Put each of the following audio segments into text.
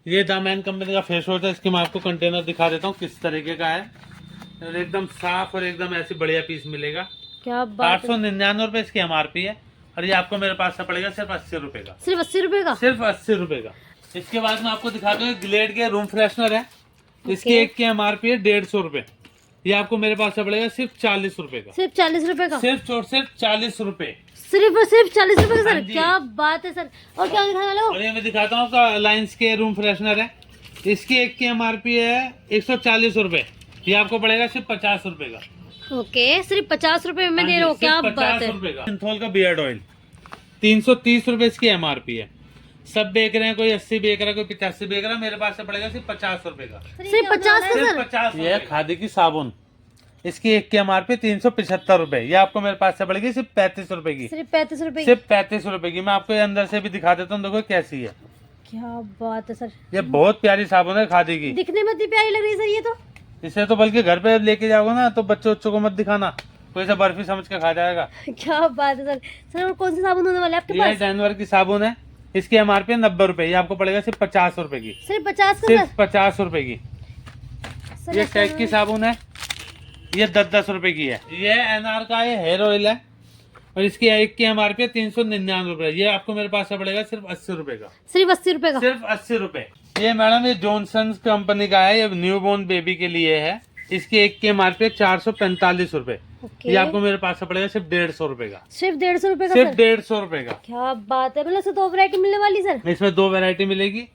ये दामैन कंपनी का face wash है। इसके मैं आपको कंटेनर दिखा देता हूँ किस तरीके का है। और एकदम साफ और एकदम ऐसी बढ़िया पीस मिलेगा। क्या बात है। 899 इसकी MRP है। और ये आपको मेरे पास से पड़ेगा सिर्फ 80 रुपए का। सिर्फ 80 रुपए का। सिर्फ 80 रुपए का। इसके बाद मैं आपको दिखाता हूँ ग्लेड के रूम फ्रेशनर है। इसकी एक की MRP है 150 रुपए। ये आपको मेरे पास से पड़ेगा सिर्फ 40 रुपए का। सिर्फ 40 रुपए का। सिर्फ और सिर्फ 40 रुपए। सिर्फ और सिर्फ 40 रुपए का सर। हाँ जी। क्या बात है सर। और क्या दिखाने वाले हो? और ये मैं दिखाता हूँ आपका अलायंस के रूम फ्रेशनर है। इसकी एक की MRP है 140 रुपए। ये आपको पड़ेगा सिर्फ 50 रुपए का। ओके, सिर्फ 50 रुपए में दे रहे हो। क्या बात 50 है। रुपए का। सिंथॉल का बियर्ड ऑयल 330 रुपए इसकी MRP है। सब बेच रहे हैं, कोई 80 बेच रहा है, कोई 85 बेच रहा है। मेरे पास से पड़ेगा सिर्फ 50 रुपए का। सिर्फ 50 का सिर्फ सर। 50। ये है खादी की साबुन। इसकी एक की MRP 375 रुपए। ये आपको मेरे पास से पड़ेगी सिर्फ 35 रुपए की। सिर्फ 35 रुपए की। सिर्फ 35 रुपए की। मैं आपको ये अंदर से भी दिखा देता हूँ, देखो कैसी है। क्या बात है सर। ये बहुत प्यारी साबुन है खादी की। दिखने में इतनी प्यारी लग रही है सर ये तो। इसे तो बल्कि घर पे लेके जाओगे ना तो बच्चों को मत दिखाना, कोई सा बर्फी समझ के खा जाएगा। क्या बात है सर। सर और कौन सी साबुन होने वाले आपके ये पास? डैनवर की साबुन है। इसकी MRP है 90 रुपए। ये आपको पड़ेगा सिर्फ 50 रुपए की। सिर्फ 50 का सिर्फ सर। 50 रुपए की। सर ये टैग की साबुन है। ये 10-10 रुपए की है। ये NR का है, हेयर ऑयल है। और इसकी एक की MRP है 399 रुपए। ये आपको मेरे पास से पड़ेगा सिर्फ 80 रुपए का। सिर्फ 80 रुपए का। सिर्फ 80 रुपए। ये मैडम ये जॉनसन कंपनी का है। ये न्यू बोर्न बेबी के लिए है। इसकी एक की MRP है 445 रुपए। ओके। ये आपको मेरे पास से पड़ेगा सिर्फ 150 रुपए का। सिर्फ 150 रुपए का सिर्फ सर। 150 रुपए का। क्या बात है। मतलब सर दो वैरायटी मिलने वाली सर। इसमें दो वैरायटी मिलेगी।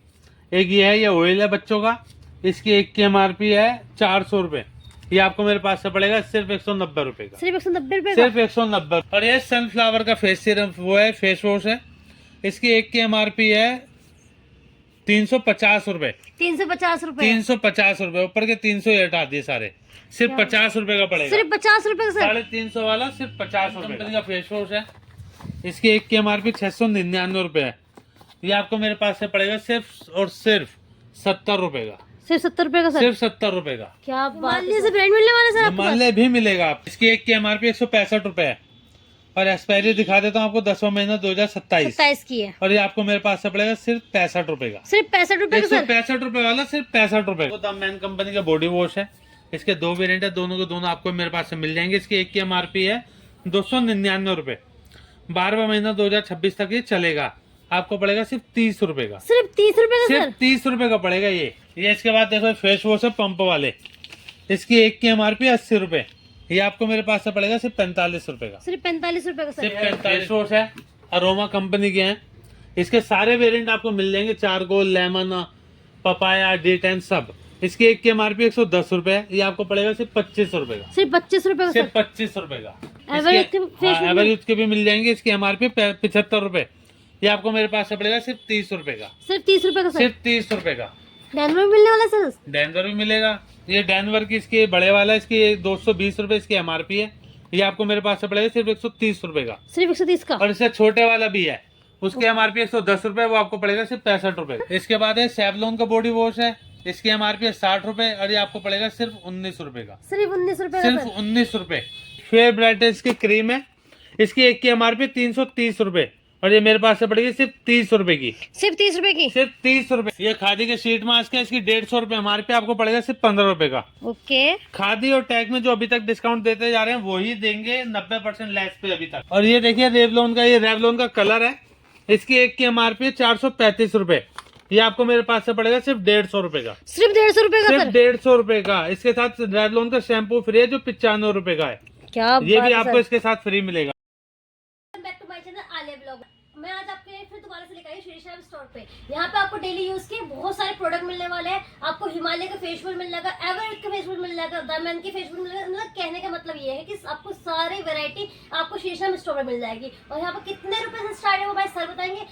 एक ये है, ये ऑयल है बच्चों का। इसकी एक की MRP है 400 रुपए। ये आपको मेरे पास से पड़ेगा सिर्फ 190 रुपए का। सिर्फ 190 रुपए का। सिर्फ 190। और ये सनफ्लावर का फेस सीरम वो है, फेस वॉश है। इसकी एक की MRP है 350 रुपए। 350 रुपए। 350 रुपए। ऊपर के 300 ये हटा दिए सारे। सिर्फ 50 रुपए का पड़ेगा। सिर्फ 50 रुपए का सर। 350 वाला सिर्फ 50 रुपए। कंपनी का फेस वॉश है। इसकी एक की MRP 699 रुपए है। ये आपको मेरे पास से पड़ेगा सिर्फ और सिर्फ 70 रुपए का। सिर्फ 70 रुपए का सर। सिर्फ 70 रुपए का। क्या बात है। से ब्रांड मिलने वाले सर आपको? हिमालय भी मिलेगा आप। इसकी एक की MRP 165 रुपए है। और एक्सपायरी दिखा देता हूँ आपको 10वां महीना 2027। 27 की है। और ये आपको मेरे पास से पड़ेगा सिर्फ 65 रुपए का। सिर्फ 65 रुपए का सर। 165 रुपए वाला सिर्फ 65 रुपए का। दामैन कंपनी का बॉडी वॉश है। इसके दो वेरिएंट है, दोनों के दोनों आपको मेरे पास से मिल जाएंगे। इसकी एक की MRP है 299 रुपए। 12वां महीना 2026 तक ये चलेगा। आपको पड़ेगा सिर्फ 30 रुपए का। सिर्फ 30 रुपए का सिर्फ सर। 30 रुपए का पड़ेगा ये। इसके बाद देखो फेस वॉश है पंप वाले। इसकी एक की MRP 80 रुपए। ये आपको मेरे पास से पड़ेगा सिर्फ 45 रुपए का। सिर्फ 45 रुपए का सर। सिर्फ 45 वॉश है। अरोमा कंपनी के हैं। इसके सारे वेरिएंट आपको मिल जाएंगे, चारकोल, लेमन, पपाया, D10 सब। इसकी एक की MRP 110 रुपए है। ये आपको पड़ेगा सिर्फ 25 रुपए का। सिर्फ 25 रुपए का सिर्फ सर। 25 रुपए का। एवरेज के फेस वॉश एवरेज के भी मिल जाएंगे। इसकी MRP 75 रुपए। ये आपको मेरे पास से पड़ेगा सिर्फ 30 रुपए का। सिर्फ 30 रुपए का सर। सिर्फ 30 रुपए का। डैनवर में मिलने वाला सर। डैनवर भी मिलेगा। ये डैनवर की इसकी बड़े वाला इसकी 220 रुपए इसकी MRP है। ये आपको मेरे पास से पड़ेगा सिर्फ 130 रुपए का। सिर्फ 130 का। और इससे छोटे वाला भी है, उसकी MRP 110 रुपए। वो आपको पड़ेगा सिर्फ 65 रुपए। इसके बाद है सेवलॉन का बॉडी वॉश है। इसकी MRP है 60 रुपए। और ये आपको पड़ेगा सिर्फ 19 रुपए का। सिर्फ 19 रुपए का सिर्फ सर। 19 रुपए। फेयर ब्राइटनेस की क्रीम है। इसकी एक की MRP 330 रुपए। और ये मेरे पास से पड़ेगी सिर्फ 30 रुपए की। सिर्फ 30 रुपए की। सिर्फ 30 रुपए। ये खादी के शीट मास्क है। इसकी 150 रुपए MRP। आपको पड़ेगा सिर्फ 15 रुपए का। ओके। खादी और टैग में जो अभी तक डिस्काउंट देते जा रहे हैं वही देंगे 90% लेस पे अभी तक। और ये देखिए रेवलॉन का, ये रेवलॉन का कलर है। इसकी एक की MRP 435 रुपए। ये आपको मेरे पास से पड़ेगा सिर्फ 150 रुपए का। सिर्फ 150 रुपए का सिर्फ सर। 150 रुपए का। इसके साथ रेवलॉन का शैम्पू फ्री है जो 95 रुपए का है। क्या ये बात भी है आपको सर। इसके साथ फ्री मिलेगा। Back to my channel Aaliya blog. मैं आज आपके लिए फिर दोबारा से लेकर आई श्री श्याम स्टोर पे। यहाँ पे आपको डेली यूज के बहुत सारे प्रोडक्ट मिलने वाले हैं। आपको हिमालय का फेस वॉश मिल जाएगा, एवरेस्ट का फेस वॉश मिल जाएगा, दामैन की फेस वॉश मिल जाएगा। मतलब कहने का मतलब ये है कि आपको सारी वैरायटी आपको श्री श्याम स्टोर में मिल जाएगी। और यहाँ पर कितने रुपए से स्टार्ट है वो भाई सर बताएंगे।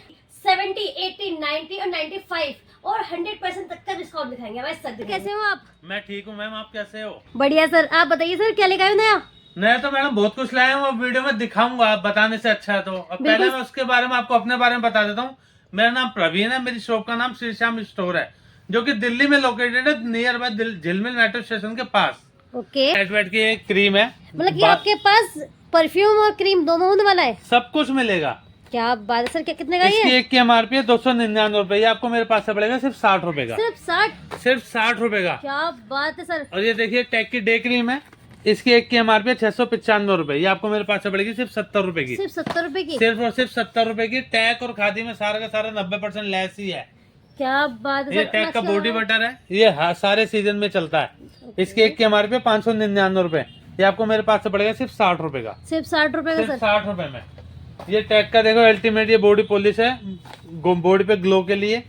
70, 80, 90 और 95 और 100% तक का डिस्काउंट दिखाएंगे भाई सर। कैसे हो आप? मैं ठीक हूँ मैम, आप कैसे हो? बढ़िया सर। आप बताइए सर क्या लेकर आए हो नया? मैं तो मैडम बहुत कुछ लाया हूँ, वीडियो में दिखाऊंगा, आप बताने से अच्छा है तो। अब पहले मैं उसके बारे में आपको अपने बारे में बता देता हूँ। मेरा नाम प्रवीण है। मेरी शॉप का नाम श्री श्याम स्टोर है, जो कि दिल्ली में लोकेटेड है, नियर बाय झिलमिल मेट्रो स्टेशन के पास। ओके। एडवेट की एक क्रीम है। मतलब कि आपके पास परफ्यूम और क्रीम दोनों होने वाला है? सब कुछ मिलेगा। क्या बात है सर, क्या कितने का इसकी ये? एक की एमआरपी है 299 रुपए, ये आपको मेरे पास से पड़ेगा सिर्फ 60 रुपए का, सिर्फ 60? सिर्फ 60 रुपए का। क्या बात है सर। और ये देखिए टैग की डे क्रीम है, इसकी एक की एमआरपी है 695 रुपए, ये आपको मेरे पास से पड़ेगी सिर्फ 70 रुपए की, सिर्फ 70 रुपए की? सिर्फ और सिर्फ 70 रुपए की। टैग और खादी में सारा का सारा 90% लेस ही है। क्या बात है ये सर। टैग का बॉडी बटर है, ये सारे सीजन में चलता है। इसकी एक की एमआरपी 599 रुपए, ये आपको मेरे पास से पड़ेगा सिर्फ 60 रुपए का, सिर्फ 60 रुपए का सिर्फ सर। 60 रुपए में। ये टैग का देखो अल्टीमेट, ये बॉडी पॉलिश है, बॉडी पे ग्लो के लिए।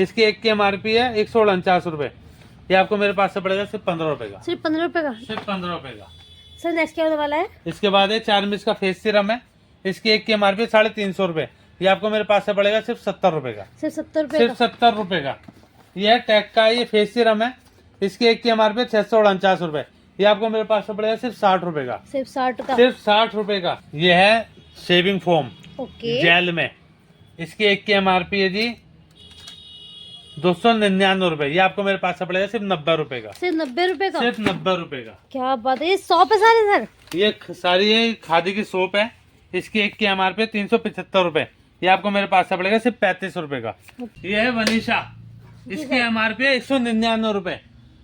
इसकी एक की एमआरपी है 149 रुपए, ये आपको मेरे पास से पड़ेगा सिर्फ 15 रुपए का, सिर्फ 15 रुपए का सिर्फ 15 रुपए का। सर। नेक्स्ट क्या होने वाला है? इसके बाद है चारमिस का फेस सीरम है, इसकी एक की एमआरपी 350 रुपए, ये आपको मेरे पास से पड़ेगा सिर्फ 70 रुपए का, सिर्फ 70 रुपए सिर्फ का। 70 रुपए का। यह टैग का ये फेस सीरम है, इसकी एक की एमआरपी 649 रुपए, ये आपको मेरे पास से पड़ेगा सिर्फ 60 रुपए का, सिर्फ 60 का। सिर्फ 60 रुपए का। ये है शेविंग फोम ओके। जेल में, इसकी एक की एमआरपी है जी 299 रुपए, ये आपको मेरे पास से पड़ेगा सिर्फ 90 रुपए का, सिर्फ 90 रुपए का? सिर्फ 90 रुपए का। क्या बात है, ये 100 पे सारे सर? ये सारी ये खादी की सोप है, इसकी एक की एमआरपी है 375 रुपए, ये आपको मेरे पास से पड़ेगा सिर्फ 35 रुपए का। ये है वनीशा, इसकी एमआरपी है 199 रुपए,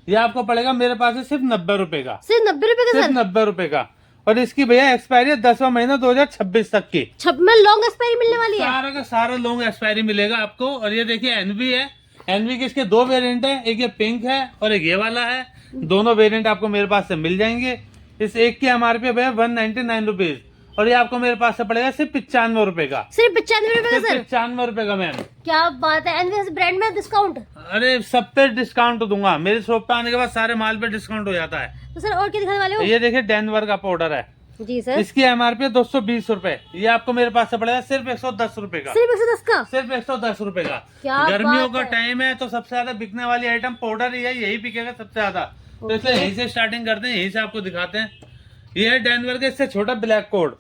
ये आपको पड़ेगा मेरे पास से सिर्फ 90 रुपए का, सिर्फ 90 रुपए का सिर्फ सर? 90 रुपए का। और इसकी भैया एक्सपायरी है 10वां महीना 2026 तक की, 6 में लॉन्ग एक्सपायरी मिलने वाली है? सारा का सारा लॉन्ग एक्सपायरी मिलेगा आपको। और ये देखिए एनवी है, एनवी के इसके 2 वेरिएंट है, एक ये पिंक है और एक ये वाला है, दोनों वेरिएंट आपको मेरे पास से मिल जाएंगे। इस एक की एमआरपी है भैया 199 रुपीज, और ये आपको मेरे पास से पड़ेगा सिर्फ 95 रुपए का, सिर्फ 95 रुपए का सिर्फ सर? 95 रुपए का मैम। क्या बात है। एनवीएस ब्रांड में डिस्काउंट? अरे सब पे डिस्काउंट दूंगा, मेरी शॉप पे आने के बाद सारे माल पे डिस्काउंट हो जाता है। तो सर और क्या दिखाने वाले हो? ये देखिए डेनवर का पाउडर है, जी सर। इसकी एमआरपी है 220 रुपए, ये आपको मेरे पास से पड़ेगा सिर्फ 110 रुपए का, सिर्फ 110 का? सिर्फ 110 रुपए का। क्या गर्मियों बात का है। टाइम है तो सबसे ज्यादा बिकने वाली आइटम पाउडर ही है, यही बिकेगा सबसे ज्यादा, तो इसलिए यहीं से स्टार्टिंग करते हैं, यहीं से आपको दिखाते हैं। ये है डेनवर का इससे छोटा ब्लैक कोड,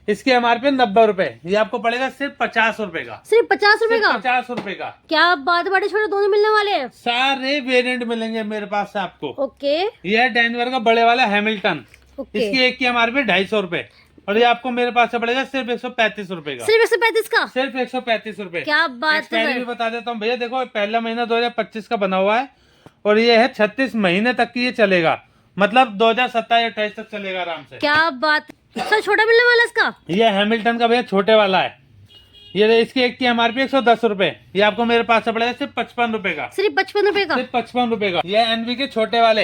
इसकी एमआरपी 90 रुपए, ये आपको पड़ेगा सिर्फ 50 रुपए का, सिर्फ 50 रुपए का? 50 रुपए का। क्या बात है, बड़े छोटे दोनों मिलने वाले हैं? सारे वेरिएंट मिलेंगे मेरे पास से आपको। ओके ये है डेनवर का बड़े वाला हैमिल्टन, ओके। इसकी एक की एमआरपी 250 रुपए, और ये आपको मेरे पास से पड़ेगा सिर्फ 135 रुपए का, सिर्फ 135 का? सिर्फ 135 रुपए। क्या बात है एक्सपायरी भी सर। बता देता हूँ भैया, देखो पहला महीना 2025 का बना हुआ है, और ये है 36 महीने तक की ये चलेगा, मतलब 2027-28 तक चलेगा आराम से। क्या बात है सर, छोटा मिलने वाला है इसका? ये हैमिल्टन का भैया छोटे वाला है, ये इसकी एक की एमआरपी 110 रुपए, ये आपको मेरे पास से पड़ेगा सिर्फ 55 रुपए का, सिर्फ 55 रुपए का? सिर्फ 55 रुपए का। ये एनवी के छोटे वाले,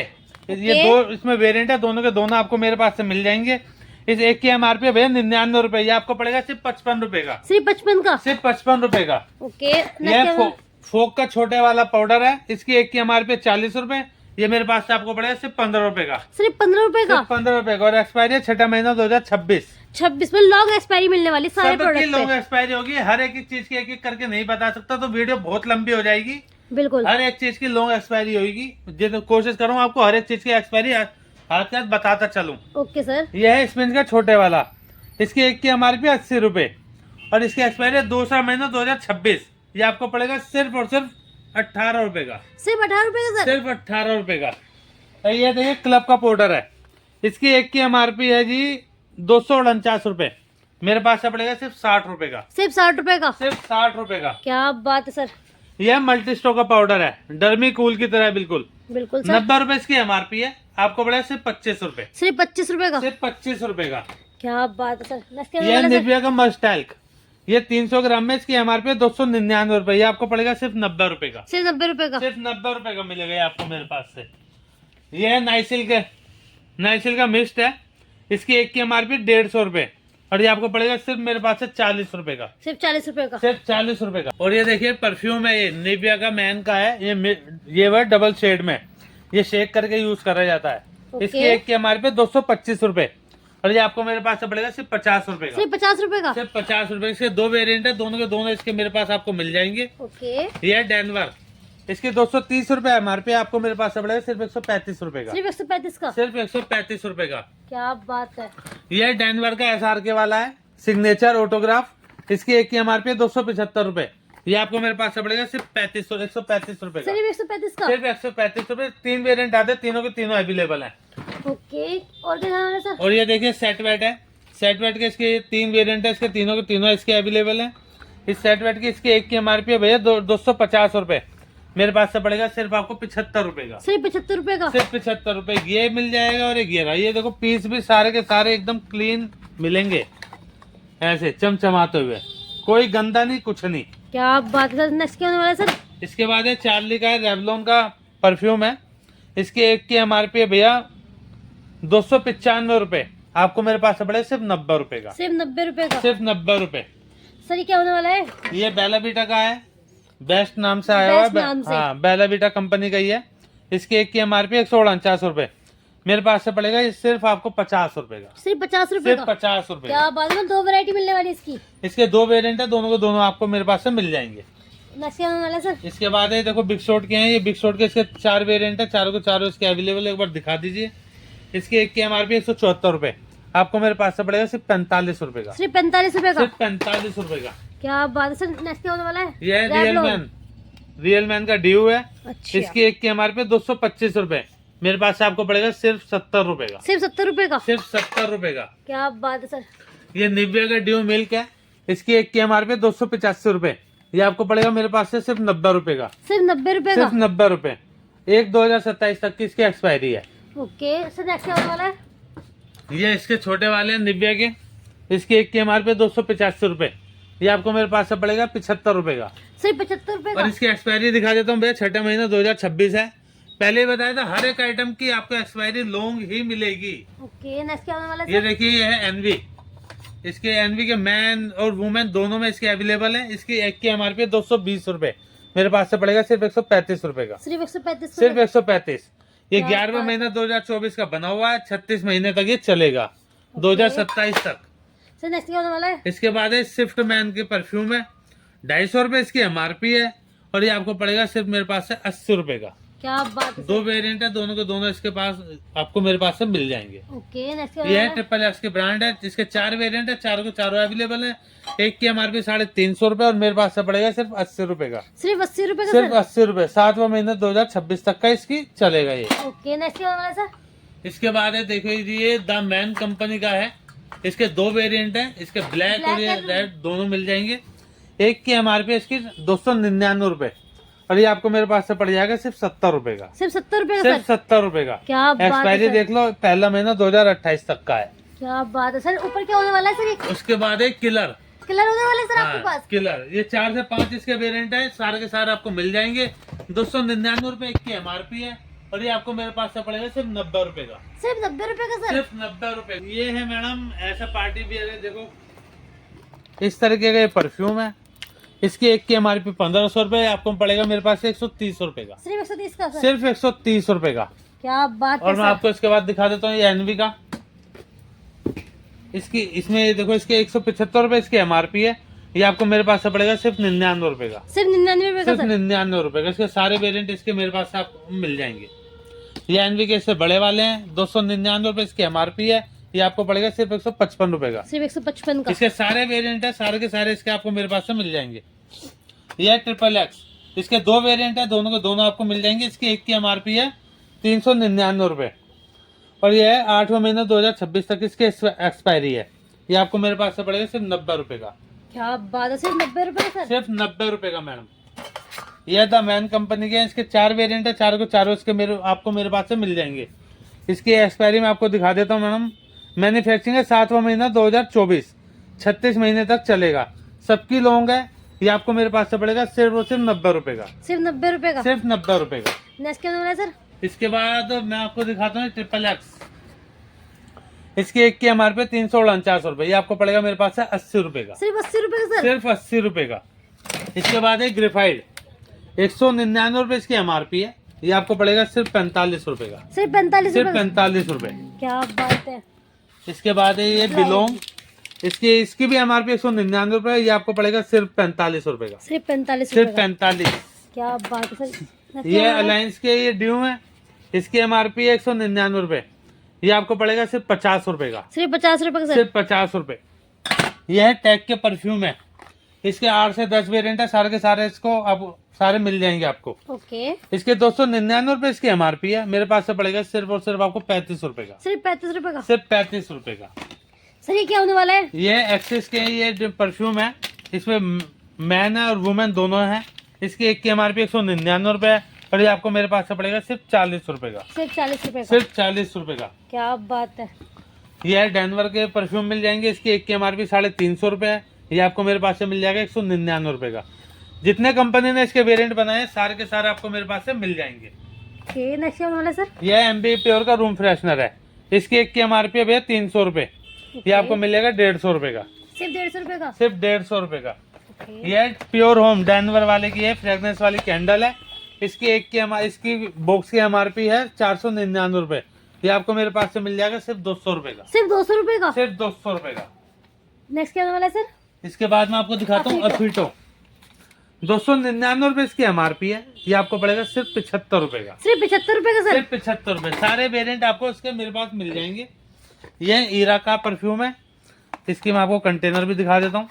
ये 2 इसमें वेरिएंट है, दोनों के दोनों आपको मेरे पास से मिल जाएंगे। इस एक की एमआरपी भैया 99 रुपए, ये आपको पड़ेगा सिर्फ 55 रुपए का, सिर्फ 55 का? सिर्फ 55 रुपए का। ओके। ये फोक का छोटे वाला पाउडर है, इसकी एक की एमआरपी 40 रुपए, ये मेरे पास से आपको पड़ेगा सिर्फ 15 रुपए का, सिर्फ 15 रुपए का? सिर्फ 15 रुपए का। और एक्सपायरी है 6 महीना 2026, 26 में लॉन्ग एक्सपायरी मिलने वाली सारे सबकी प्रोडक्ट लॉन्ग पे? एक्सपायरी होगी, हर एक चीज की एक एक करके नहीं बता सकता, तो वीडियो बहुत लंबी हो जाएगी। बिल्कुल। हर एक चीज की लॉन्ग एक्सपायरी होगी, जितना कोशिश करूँ आपको हर एक चीज की एक्सपायरी हाथ के हाथ बताता चलूँ। Okay sir. यह है स्पिन का छोटे वाला, इसकी एक की एमआरपी 80 रुपए, और इसकी एक्सपायरी है 2 महीना 2026, ये आपको पड़ेगा सिर्फ और सिर्फ 18 रुपए का, सिर्फ 18 रुपए का सर? सिर्फ 18 रुपए का। ये देखिए क्लब का पाउडर है, इसकी एक की एमआरपी है जी 249 रुपए, मेरे पास से पड़ेगा सिर्फ 60 रुपए का, सिर्फ 60 रुपए का? सिर्फ 60 रुपए का। क्या बात है सर। यह मल्टी स्टॉक का पाउडर है, डर्मी कूल की तरह बिल्कुल। बिल्कुल सर। 90 रुपए इसकी एमआरपी है, आपको पड़ेगा सिर्फ 25 रुपए, सिर्फ 25 रुपए का? सिर्फ 25 रुपए का। क्या बात है सर। नेक्स्ट क्या यह वाला सर? निविया का मस्टैल्क, ये 300 ग्राम में इसकी एमआरपी 299 रुपए, ये आपको पड़ेगा सिर्फ 90 रुपए का, सिर्फ 90 रुपए का? सिर्फ 90 रुपए का मिलेगा ये आपको मेरे पास से। ये है नाइसिल का मिस्ट है, इसकी एक की एमआरपी 150 रुपए, और ये आपको पड़ेगा सिर्फ मेरे पास से 40 रुपए का, सिर्फ 40 रुपए का? सिर्फ 40 रुपए का। और ये देखिए परफ्यूम है, ये निविया का मैन का है, ये वह डबल शेड में, ये शेक करके यूज करा जाता है। इसकी एक की एमआरपी 225 रुपए, और ये आपको मेरे पास से पड़ेगा सिर्फ 50 रुपए का, सिर्फ 50 रुपए का? सिर्फ 50 रुपए। इसके 2 वेरिएंट है, दोनों के दोनों इसके मेरे पास आपको मिल जाएंगे। ओके। ये है डेनवर, इसकी 230 रुपए एमआरपी, आपको मेरे पास से पड़ेगा सिर्फ 135 रुपए का, सिर्फ 135 का? सिर्फ 135 रुपए का। क्या बात है। ये डेनवर का SRK वाला है, सिग्नेचर ऑटोग्राफ, इसकी एक की एमआरपी 275 रुपए, ये आपको मेरे पास से पड़ेगा सिर्फ 135 रुपए का, सिर्फ 135 का? सिर्फ 135 रुपए। 3 वेरिएंट आते हैं, तीनों के तीनों अवेलेबल हैं। ओके। और क्या है सर? और ये देखिए सेट वेट है, सेट वेट के इसके 3 वेरिएंट है, इसके तीनों के तीनों इसके अवेलेबल हैं। इस सेट वेट की इसके एक की एमआरपी है भैया 250 रुपए, मेरे पास से पड़ेगा सिर्फ आपको 75 रुपए का। सिर्फ 75 रुपए का, सिर्फ 75 रुपए ये मिल जाएगा। और एक ये रहा, ये देखो पीस भी सारे के सारे एकदम क्लीन मिलेंगे, ऐसे चमचमाते हुए, कोई गंदा नहीं कुछ नहीं। क्या बात है सर। नेक्स्ट क्या होने वाला है सर? इसके बाद है चार्ली का, रेवलॉन का परफ्यूम है। इसके एक की एमआरपी है भैया 295 रुपए, आपको मेरे पास से पड़ेगा सिर्फ 90 रुपए का। सिर्फ 90 रुपए का, सिर्फ 90 रुपए। सर ये क्या होने वाला है? ये बेलावीटा का है, बेस्ट नाम से आया हुआ बेस्ट नाम है। से। हाँ, बेलावीटा कंपनी का ही है। इसके एक की एमआरपी 149 रुपए, मेरे पास से पड़ेगा ये सिर्फ आपको 50 रुपए का। सिर्फ 50 रुपए सिर्फ का। 50 रुपए। क्या बात है, 2 वैरायटी मिलने वाली है इसकी। इसके 2 वेरिएंट है, दोनों को दोनों आपको मेरे पास से मिल जाएंगे। नेक्स्ट क्या होने वाला है सर? इसके बाद है देखो बिग शॉट के हैं, ये बिग शॉट के इसके 4 वेरिएंट है, चारों के चारों इसके अवेलेबल है। एक बार दिखा दीजिए। इसके एक की एमआरपी 174 रुपए, आपको मेरे पास से पड़ेगा सिर्फ 45 रुपए का। सिर्फ 45 रुपए का। सिर्फ 45 रुपए का। क्या बात है सर। नेक्स्ट क्या होने वाला है? ये है Revlon। रियल मैन का ड्यू है। अच्छा। इसकी एक की एमआरपी 225 रुपए, मेरे पास से आपको पड़ेगा सिर्फ 70 रुपए का। सिर्फ 70 रुपए का। सिर्फ 70 रुपए का। क्या बात है सर। ये निविया का ड्यू मिल्क है। इसकी एक की एमआरपी 285 रुपए, ये आपको पड़ेगा मेरे पास से सिर्फ 90 रुपए का। सिर्फ 90 रुपए का। सिर्फ 90 रुपए। 1/2027 तक की इसकी एक्सपायरी है। Okay sir. नेक्स्ट क्या होने वाला है? ये इसके छोटे वाले हैं निविया के। इसकी एक की एमआरपी 285 रुपए, ये आपको मेरे पास से पड़ेगा 75 रुपए का। सिर्फ 75 रुपए और का। इसकी एक्सपायरी दिखा देता हूँ भैया, 6ठा महीना 2026 है। पहले ही बताया था हर एक आइटम की आपको एक्सपायरी लॉन्ग ही मिलेगी। ओके। नेक्स्ट क्या होने वाला है ये सर? देखिए, ये है एनवी। इसके एनवी के मैन और वुमेन दोनों में इसके अवेलेबल है। इसकी एक की एमआरपी 220 रुपए, मेरे पास से पड़ेगा सिर्फ 135 रुपए का। सिर्फ 135 सिर्फ 135। ये क्या 11वां बात। महीना 2024 का बना हुआ है, 36 महीने तक ये चलेगा, 2027 तक। सर नेक्स्ट क्या होने वाला है? इसके बाद है स्विफ्ट मैन के परफ्यूम है, 250 रुपए इसकी एमआरपी है, और ये आपको पड़ेगा सिर्फ मेरे पास से 80 रुपए का। क्या बात है 2 वेरिएंट है, दोनों के दोनों इसके पास आपको मेरे पास से मिल जाएंगे। ओके। नेक्स्ट क्या ये होने है वाला है? ट्रिपल एक्स की ब्रांड है, जिसके 4 वेरिएंट है, चारों के चारों अवेलेबल है। एक की एमआरपी 350 रुपए, और मेरे पास से पड़ेगा सिर्फ 80 रुपए का। सिर्फ 80 रुपए का सिर्फ सर। 80 रुपए। 7वां महीना 2026 तक का इसकी चलेगा ये। ओके। नेक्स्ट क्या होने वाला है सर? इसके बाद है देखो ये द मैन कंपनी का है। इसके 2 वेरिएंट है, इसके ब्लैक और ये and रेड दोनों मिल जाएंगे। एक की एमआरपी इसकी 299 रुपए, और ये आपको मेरे पास से पड़ जाएगा सिर्फ 70 रुपए का। सिर्फ 70 रुपए का सिर्फ सर। 70 रुपए का। क्या बात है एक्सपायरी सर। देख लो, पहला महीना 2028 तक का है। क्या बात है सर। ऊपर क्या होने वाला है सर? ये उसके बाद है किलर। कलर होने वाले सर आपके हाँ, पास? किलर। ये 4 से 5 इसके वेरिएंट है, सारे के सारे आपको मिल जाएंगे। 299 रुपए एक की एमआरपी है, और ये आपको मेरे पास से पड़ेगा सिर्फ 90 रुपए का। सिर्फ 90 रुपए का सर। सिर्फ 90 रुपए। ये है मैडम ऐसा पार्टी वियर है, देखो इस तरीके का ये परफ्यूम है। इसकी एक की एमआरपी 1500 रुपए, आपको पड़ेगा मेरे पास से 130 रुपए का। सिर्फ 130 का सर। सिर्फ 130 रुपए का। क्या बात है और मैं सर। आपको इसके बाद दिखा देता हूँ ये एनवी का। इसकी इसमें ये देखो, इसके 175 रुपए इसकी एमआरपी है, ये आपको मेरे पास से पड़ेगा सिर्फ 99 रुपए का। सिर्फ 99 रुपए का सिर्फ सर। 99 रुपए का। इसके सारे वेरिएंट इसके मेरे पास से आपको मिल जाएंगे। ये एनवी के इससे बड़े वाले हैं, 299 रुपए इसकी एमआरपी है, ये आपको पड़ेगा सिर्फ 155 रुपए का। सिर्फ 155 का। इसके सारे वेरिएंट है, सारे के सारे इसके आपको मेरे पास से मिल जाएंगे। ये है ट्रिपल एक्स। इसके 2 वेरिएंट है, दोनों के दोनों आपको मिल जाएंगे। इसकी एक की एमआरपी है 399 रुपए, और ये है 8वां महीना 2026 तक इसके एक्सपायरी है, ये आपको मेरे पास से पड़ेगा सिर्फ 90 रुपए का। क्या बात है। सिर्फ 90 रुपए का सर। सिर्फ 90 रुपए का मैडम। ये द मैन कंपनी के हैं, इसके 4 वेरिएंट है, चारों के चारों इसके आपको मेरे पास से मिल जाएंगे। इसकी एक्सपायरी मैं आपको दिखा देता हूँ मैडम। मैन्युफैक्चरिंग है 7वां महीना 2024, 36 महीने तक चलेगा। सबकी लॉन्ग है, ये आपको मेरे पास से पड़ेगा सिर्फ और सिर्फ 90 रुपए का। सिर्फ 90 रुपए का। सिर्फ 90 रुपए का। नेक्स्ट क्या होने वाला है सर? इसके बाद मैं आपको दिखाता हूँ ट्रिपल एक्स। इसकी एक की एमआरपी 349 रुपए, ये आपको पड़ेगा मेरे पास से 80 रुपए का। सिर्फ 80 रुपए का सर। सिर्फ 80 रुपए का। इसके बाद है ग्रेफाइड, 199 रुपए इसकी एमआरपी है, ये आपको पड़ेगा सिर्फ 45 रुपए का। सिर्फ 45 सिर्फ रुपए। 45 रुपए। क्या बात है। इसके बाद है ये बिलोंग, इसकी भी एमआरपी 199 रुपए, ये आपको पड़ेगा सिर्फ 45 रुपए का। सिर्फ 45 सिर्फ रुपए का। 45। क्या बात है सर। ये अलायंस के ये ड्यू है, इसकी एमआरपी है 199 रुपए, ये आपको पड़ेगा सिर्फ 50 रुपए का। सिर्फ 50 रुपए का सर। सिर्फ 50 रुपए। ये है टैग के परफ्यूम है, इसके 8 से 10 वेरिएंट है, सारे के सारे इसको अब सारे मिल जाएंगे आपको। ओके। इसके 299 रुपए इसकी एमआरपी है, मेरे पास से पड़ेगा सिर्फ और सिर्फ आपको 35 रुपए का। सिर्फ 35 रुपए का। सिर्फ 35 रुपए का। सर ये क्या होने वाला है? ये एक्सिस के ये जो परफ्यूम है, इसमें मैन है और वुमेन दोनों है। इसकी एक की MRP 199 रुपए है और ये आपको मेरे पास से पड़ेगा सिर्फ 40 रुपए का। सिर्फ 40 रुपए का? सिर्फ 40 रुपए का। क्या बात है। ये है डेनवर के परफ्यूम मिल जाएंगे। इसकी एक की MRP 350 रुपए है। ये आपको मेरे पास से मिल जाएगा 199 रुपए का। जितने कंपनी ने इसके वेरिएंट बनाए हैं सारे के सारे आपको मेरे पास से मिल जाएंगे। नेक्स्ट क्या होने वाला है सर? ये MB प्योर का रूम फ्रेशनर है। इसकी एक की MRP है भैया 300 रुपए। ये आपको मिलेगा 150 रुपए का। सिर्फ 150 रुपए का? सिर्फ 150 रुपए का। ये प्योर होम डेनवर वाले की है, फ्रेगनेंस वाली कैंडल है। इसकी इसकी बॉक्स की MRP है 499 रुपए। ये आपको मेरे पास से मिल जाएगा सिर्फ 200 रुपए का। सिर्फ 200 रुपए का? सिर्फ 200 रुपए का। नेक्स्ट क्या होने वाला है सर? इसके बाद मैं आपको दिखाता हूँ अफीटो। 299 रुपए इसकी MRP है। ये आपको पड़ेगा सिर्फ 75 रुपए का। सिर्फ 75 रुपए का सर? सिर्फ 75 रुपए। सारे वेरिएंट आपको इसके मेरे पास मिल जाएंगे। ये ईरा का परफ्यूम है। इसकी मैं आपको कंटेनर भी दिखा देता हूँ।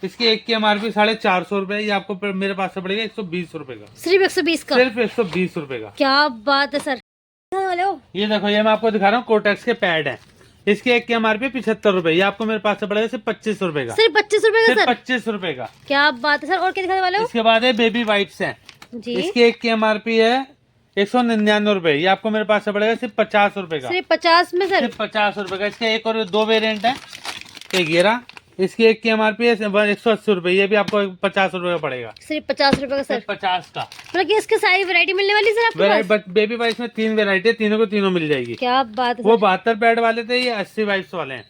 इसकी एक की MRP 450 रुपए। ये आपको मेरे पास से पड़ेगा 120 रुपए का। सिर्फ 120 का? सिर्फ 120 रुपए का। क्या बात है सर। वाले हो? ये देखो, ये मैं आपको दिखा रहा हूँ कोटेक्स के पैड है। इसकी एक की MRP 75 रुपए। ये आपको मेरे पास से पड़ेगा सिर्फ 25 रुपए का। सिर्फ 25 रुपए का सिर्फ सर? 25 रुपए का। क्या बात है सर। और क्या दिखाने वाले हो? इसके बाद है बेबी वाइप्स है जी। इसकी एक की MRP है 199 रुपए। ये आपको मेरे पास से पड़ेगा सिर्फ 50 रुपए का। सिर्फ 50 में सर? सिर्फ 50 रुपए का। इसका एक और दो वेरिएंट है। एक ये रहा। इसकी एक की MRP है 180 रुपए। ये भी आपको 50 रुपए का पड़ेगा। सिर्फ 50 रुपए का सर? सिर्फ 50 का। मतलब कि इसके सारी वैरायटी मिलने वाली है सर आपके पास? बेबी वाइप्स में 3 वेरायटी है, तीनों को तीनों मिल जाएगी। क्या बात है वो सर। 72 पैड वाले थे, ये 80 वाइप्स वाले हैं।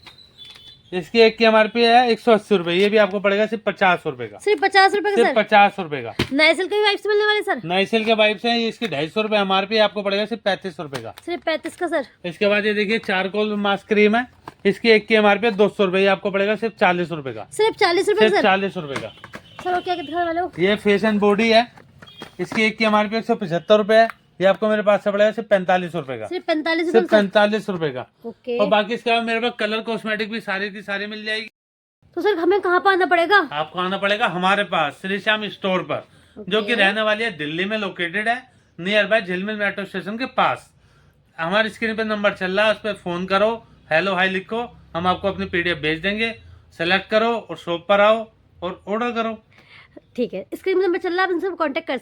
इसकी एक की MRP है 180 रुपए। ये भी आपको पड़ेगा सिर्फ 50 रुपए का। सिर्फ 50 रुपए का सिर्फ सर? 50 रुपए का। नाइसिल के भी वाइप्स मिलने वाले सर? नाइसिल के वाइप्स हैं। इसकी 250 रुपए MRP है, आपको पड़ेगा सिर्फ 35 रुपए का। सिर्फ 35 का सर? इसके बाद ये देखिए चारकोल मास्क क्रीम है। इसकी एक की MRP है 200 रुपए। ये आपको पड़ेगा सिर्फ 40 रुपए का। सिर्फ 40 रुपए सिर्फ सर? 40 रुपए का। सर और क्या दिखाने वाले हो? ये फेस एंड बॉडी है। इसकी एक की MRP 175 रुपए है। ये आपको मेरे पास से पड़ेगा सिर्फ 45 रुपए का। सिर्फ 45 सिर्फ रुपए? 45 रुपए का। ओके। और बाकी इसके बाद मेरे पास कलर कॉस्मेटिक भी सारी की सारी मिल जाएगी। तो सर हमें कहाँ पर आना पड़ेगा? आपको आना पड़ेगा हमारे पास श्री श्याम स्टोर पर, जो कि रहने वाली है दिल्ली में लोकेटेड है, नियर बाय झिलमिल मेट्रो स्टेशन के पास। हमारी स्क्रीन पे नंबर चल रहा है, उस पर फोन करो, हेलो हाई लिखो, हम आपको अपनी PDF भेज देंगे। सेलेक्ट करो और शॉप पर आओ और ऑर्डर करो। ठीक है, स्क्रीन में नंबर चल रहा है, आप इनसे कांटेक्ट कर सकते हैं।